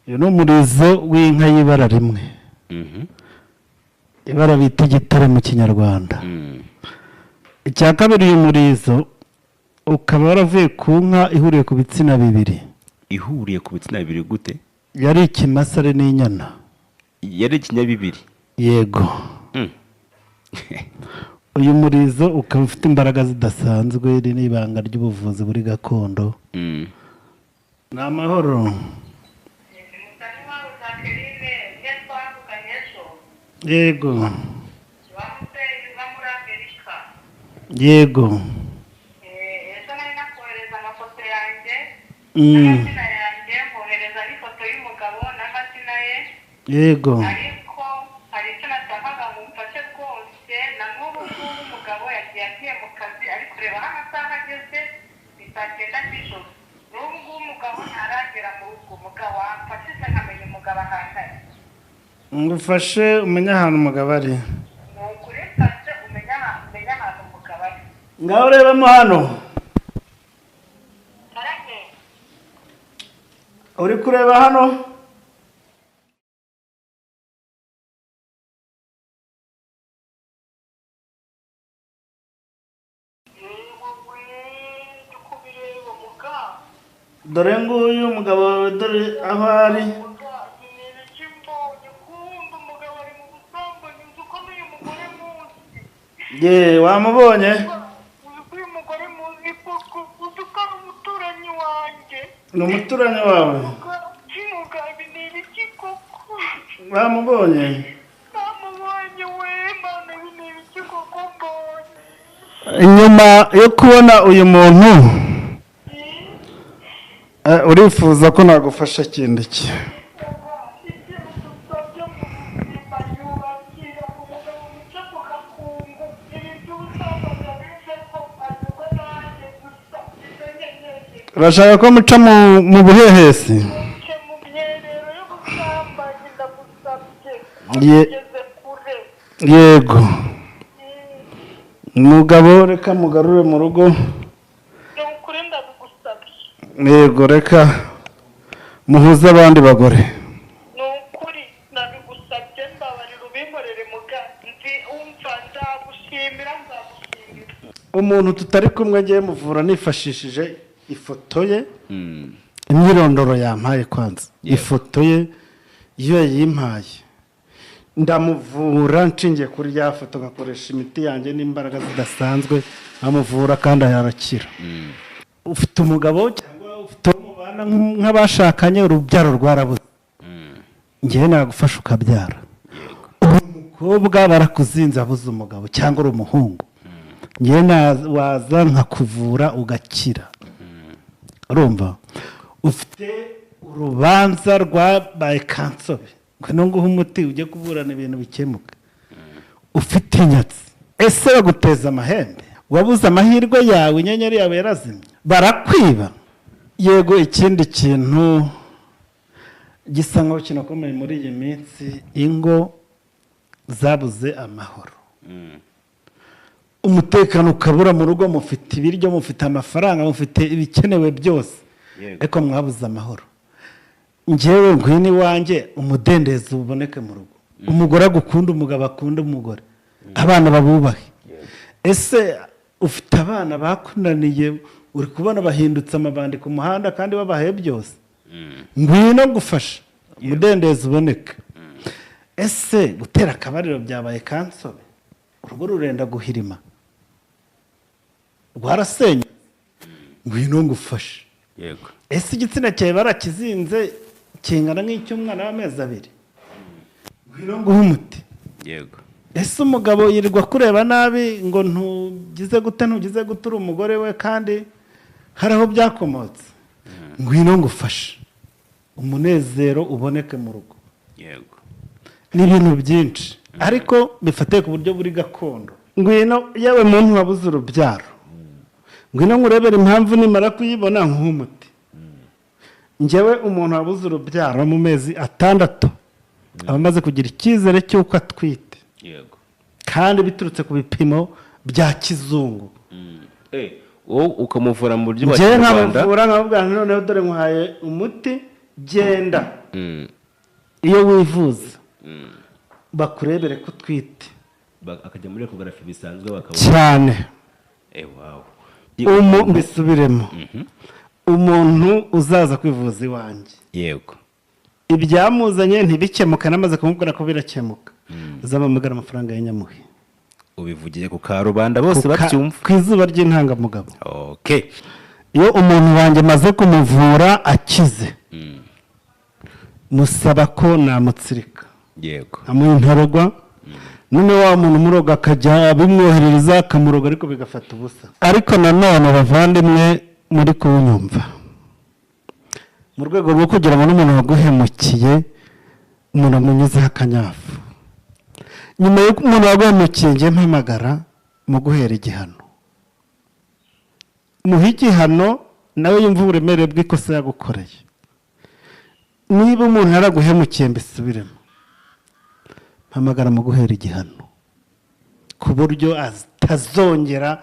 uyu ni umurizo w'inka y'ibara rimwe, ibara bita igitare mu kinyarwanda. Icya kabiri, uyu murizo ukaba waravuye ku nka ihuriye ku bitsina bibiri. Ihuriye ku bitsina bibiri gute? Yari ikimasare n'inyana. Yari ikinyabibiri? Yego. Uyu murizo ukaba ufite imbaraga zidasanzwe, iri ni ibanga ry'ubuvuzi buri gakondo. Ni amahoro. Yego. Yego. Yego. Ariko hari icyo nashakaga ngo umfashe rwose, na n'ubu ngubu umugabo yagiye agiye mu kazi ari kureba aho amasaha ageze, ni saa 9 z'ijoro. N'ubu ngubu umugabo ntaragera mu rugo. Umugabo wamfashije nkamenya umugabo ahantu ari. Ngufashe umenya ahantu umugabo ari. Ni ukuri mfashe umenya ahantu umugabo ari. Ngaho urebamo hano. Uri kureba hano? Dore nguyu umugabo wawe, dore aho ari. Ye, wamubonye? Uyu mugore muzi koko, uduka umuturanyi wanjye. Ni umuturanyi wawe? Kimugabi ni ibiki koko? Wamubonye? Namubonye we, Mana, ni ibiki koko mbonye? Inyuma yo kubona uyu muntu, urifuza ko nagufasha kindi ki? Urashaka ko muca mu buhehesi? Yego. Umugabo reka mugarure mu rugo. Yego, reka muhuze abandi bagore. Nukuri nabigusabye, mbabarira ubinkorere muganzi, umva nzagushimira. Umuntu tutari kumwe ngiye muvura nifashishije ifoto ye, imyirondoro yampaye kwanza. Ifoto ye iyo yimpaye, ndamuvura nshingiye kuri rya foto, ngakoresha imiti yanjye n'imbaraga zidasanzwe, amuvura kandi arakira. Ufite umugabo cyangwa ufite umubana nk'abashakanye, urubyaro rwarabuze, ngewe nagufasha ukabyara. Umukobwa barakuzinze abuze umugabo cyangwa uri umuhungu, ngewe waza nkakuvura ugakira. Urumva? Ufite urubanza rwabaye kansobe, ngwino nguhe umuti ujye kuburana ibintu bikemuka. Ufite inyatsi, ese baguteza amahembe, wabuze amahirwe yawe, inyenyeri yawe yarazimye, barakwiba. Yego, ikindi kintu gisa nkaho kinakomeye muri iyi minsi, ingo zabuze amahoro, umutekano ukabura mu rugo. Mufite ibiryo, mufite amafaranga, mufite ibikenewe byose, ariko mwabuze amahoro. Ngewe ngwino iwanjye, umudendezo uboneke mu rugo, umugore agukunda, umugabo akunda umugore, abana babubahe. Ese ufite abana bakunaniye, uri kubona bahindutse amabandi ku muhanda kandi babahaye byose, ngwino gufasha umudendezo uboneka. Ese gutera akabariro byabaye kansobe, urugo rurenda guhirima, rwarasenye, ngwino ngufashe. Yego. Ese igitsina cyawe barakizinze kingana nk'icy'umwana w'amezi 2, ngwino nguhe umuti. Yego. Ese umugabo yirirwa kureba nabi ngo ntugize gute uri umugore we kandi hari aho byakomotse, ngwino ngufashe umunezero uboneke mu rugo. Yego. Ni ibintu byinshi, ariko bifatiye ku buryo buri gakondo. Ngwino yewe muntu wabuze urubyaro, ngwino ngurebere impamvu, nimara kuyibona nkuhe umuti. Ngewe umuntu wabuze urubyaro mu mezi 6 aba amaze kugira icyizere cy'uko atwite. Yego. Kandi biturutse ku bipimo bya kizungu. Wowe ukamuvura mu buryo bwa Kinyarwanda. Ngewe nkamuvura nkavuga nti noneho dore nkuhaye umuti, genda iyo wivuza bakurebere ko utwite akajya muri ekogarafi bisanzwe bakabona cyane. wawu mbisubiremo, umuntu uzaza kwivuza iwanjye yego ibyamuzanye ntibikemuka, namaze kumubwira ko birakemuka, uzamamagara amafaranga ya Nyamuhi. ubivugiye ku karubanda bose babyumva ku izuba ry'intangamugabo. okay. iyo umuntu wanjye maze kumuvura akize, musaba ko namutsirika, yego amuha intarogwa, none wa muntu umuroga akajya abimwoherereza akamuroga ariko bigafata ubusa. Ariko nanone bavandimwe muri kunyumva, mu rwego rwo kugira ngo n'umuntu waguhemukiye umuntu amunyuzeho akanyafu, nyuma y'uko umuntu waguhemukiye ngiye mpamagara mu guhera igihano, muhe igihano nawe yumva uburemere bw'ikosa yagukoreye. niba umuntu yaraguhemukiye mbisubiremo, mpamagara mu guhera igihano ku buryo atazongera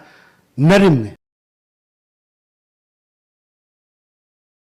na rimwe